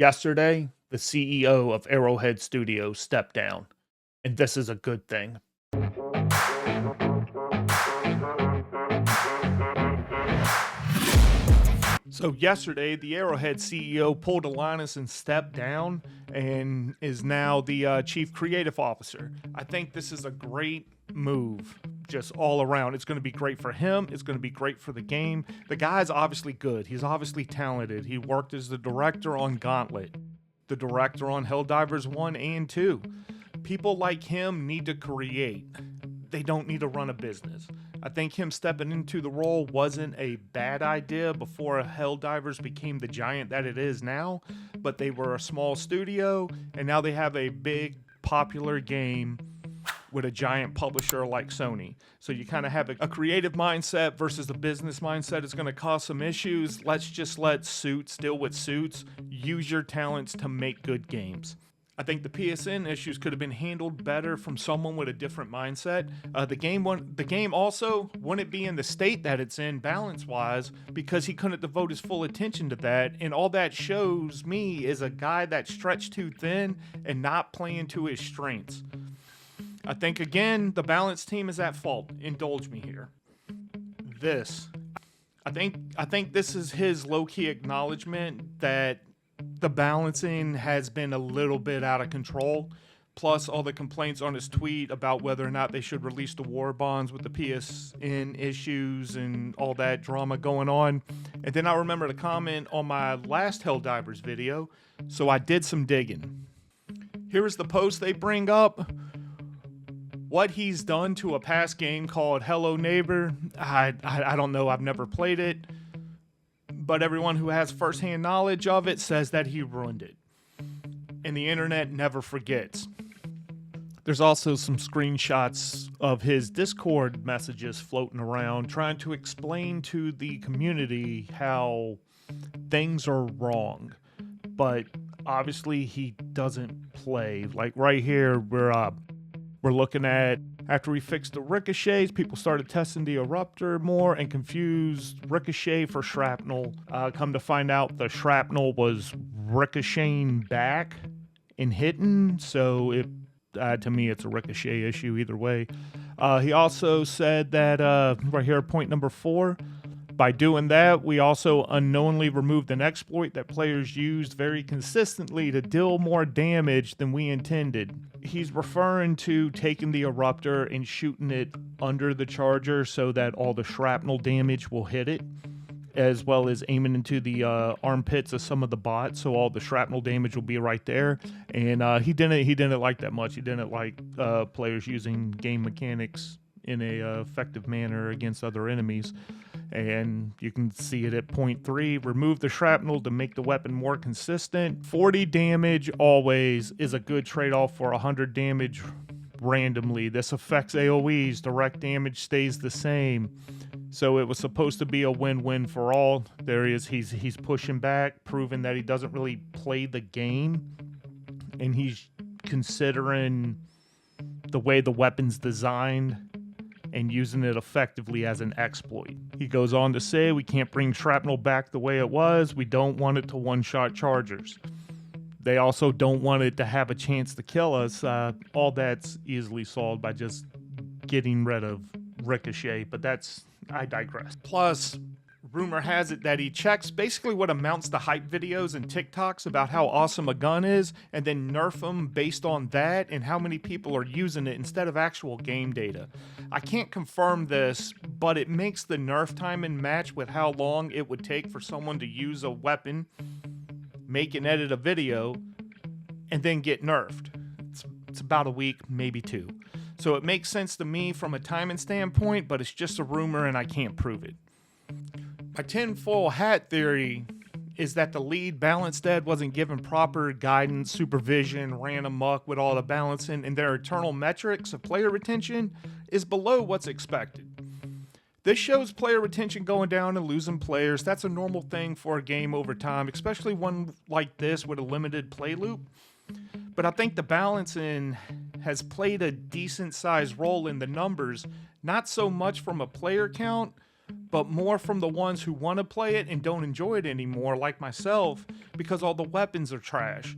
Yesterday, the CEO of Arrowhead CEO stepped down, and this is a good thing. So yesterday, the Arrowhead CEO pulled a Linus and stepped down and is now the chief creative officer. I think this is a great move just all around. It's going to be great for him. It's going to be great for the game. The guy's obviously good. He's obviously talented. He worked as the director on Gauntlet, the director on Helldivers 1 and 2. People like him need to create. They don't need to run a business. I think him stepping into the role wasn't a bad idea before Helldivers became the giant that it is now, but they were a small studio, and now they have a big, popular game with a giant publisher like Sony. So you kind of have a creative mindset versus a business mindset. It's going to cause some issues. Let's just let Suits deal with Suits. Use your talents to make good games. I think the PSN issues could have been handled better from someone with a different mindset. The game also wouldn't be in the state that it's in balance-wise because he couldn't devote his full attention to that. And all that shows me is a guy that's stretched too thin and not playing to his strengths. I think, again, the balance team is at fault. Indulge me here. I think this is his low-key acknowledgement that the balancing has been a little bit out of control, plus all the complaints on his tweet about whether or not they should release the war bonds with the PSN issues and all that drama going on. And then I remember the comment on my last Helldivers video, so I did some digging. Here is the post they bring up. What he's done to a past game called Hello Neighbor, I don't know, I've never played it. But everyone who has firsthand knowledge of it says that he ruined it. And the internet never forgets. There's also some screenshots of his Discord messages floating around trying to explain to the community how things are wrong. But obviously he doesn't play. Like right here, we're looking at after we fixed the ricochets, people started testing the eruptor more and confused ricochet for shrapnel. Come to find out the shrapnel was ricocheting back and hitting, so to me it's a ricochet issue either way. He also said that, right here, point number 4, by doing that, we also unknowingly removed an exploit that players used very consistently to deal more damage than we intended. He's referring to taking the eruptor and shooting it under the charger so that all the shrapnel damage will hit it, as well as aiming into the armpits of some of the bots, so all the shrapnel damage will be right there. And he didn't like that much. He didn't like players using game mechanics in a effective manner against other enemies. And you can see it at point 3. Remove the shrapnel to make the weapon more consistent. 40 damage always is a good trade-off for 100 damage randomly. This affects AoEs. Direct damage stays the same. So it was supposed to be a win-win for all. There he is. He's pushing back, proving that he doesn't really play the game. And he's considering the way the weapon's designed and using it effectively as an exploit. He goes on to say, we can't bring shrapnel back the way it was. We don't want it to one-shot chargers. They also don't want it to have a chance to kill us. All that's easily solved by just getting rid of Ricochet, but I digress. Plus, rumor has it that he checks basically what amounts to hype videos and TikToks about how awesome a gun is, and then nerf them based on that and how many people are using it instead of actual game data. I can't confirm this, but it makes the nerf timing match with how long it would take for someone to use a weapon, make and edit a video, and then get nerfed. It's about a week, maybe 2. So it makes sense to me from a timing standpoint, but it's just a rumor and I can't prove it. My tinfoil hat theory is that the lead balance dead wasn't given proper guidance, supervision, ran amok with all the balancing, and their internal metrics of player retention is below what's expected. This shows player retention going down and losing players. That's a normal thing for a game over time, especially one like this with a limited play loop. But I think the balancing has played a decent sized role in the numbers, not so much from a player count, but more from the ones who want to play it and don't enjoy it anymore, like myself, because all the weapons are trash.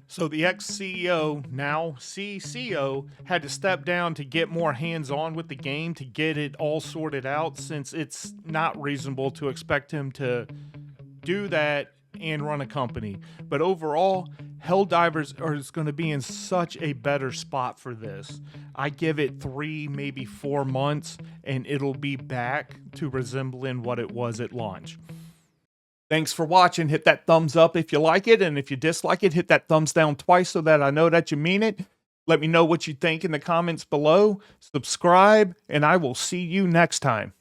So the ex-CEO, now CCO, had to step down to get more hands-on with the game to get it all sorted out, since it's not reasonable to expect him to do that and run a company. But overall, Helldivers is going to be in such a better spot for this. I give it 3, maybe 4 months, and it'll be back to resembling what it was at launch. Thanks for watching. Hit that thumbs up if you like it, and if you dislike it, hit that thumbs down twice so that I know that you mean it. Let me know what you think in the comments below. Subscribe, and I will see you next time.